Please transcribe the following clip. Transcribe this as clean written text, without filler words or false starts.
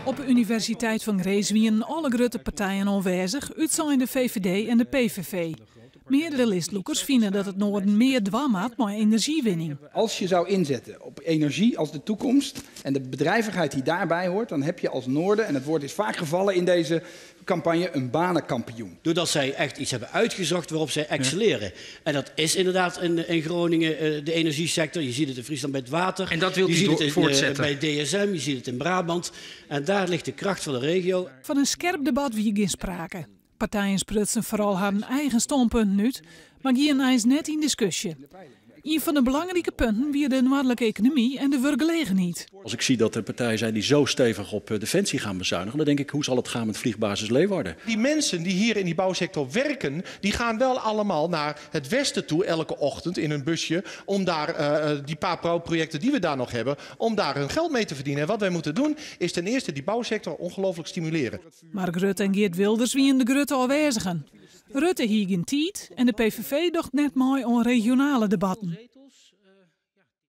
Op de Universiteit van Gries waren alle grote partijen aanwezig, uitzien de VVD en de PVV. Meerdere listloekers vinden dat het Noorden meer dwam had met energiewinning. Als je zou inzetten op energie als de toekomst en de bedrijvigheid die daarbij hoort, dan heb je als Noorden, en het woord is vaak gevallen in deze campagne, een banenkampioen. Doordat zij echt iets hebben uitgezocht waarop zij excelleren. En dat is inderdaad in Groningen de energiesector. Je ziet het in Friesland bij het water. En dat wil je ziet het voortzetten. Bij DSM, je ziet het in Brabant. En daar ligt de kracht van de regio. Van een scherp debat wie geen sprake. Partijen sprutsen vooral haar eigen standpunten uit, maar gaan eens net in discussie. Een van de belangrijke punten weer de noordelijke economie en de werkgelegenheid. Als ik zie dat er partijen zijn die zo stevig op defensie gaan bezuinigen, dan denk ik, hoe zal het gaan met vliegbasis Leeuwarden? Die mensen die hier in die bouwsector werken, die gaan wel allemaal naar het westen toe elke ochtend in hun busje om daar die paar bouwprojecten die we daar nog hebben, om daar hun geld mee te verdienen. En wat wij moeten doen is ten eerste die bouwsector ongelooflijk stimuleren. Mark Rutte en Geert Wilders wien de Grutte aanwezigen. Rutte hield geen tijd en de PVV dacht net mooi aan regionale debatten.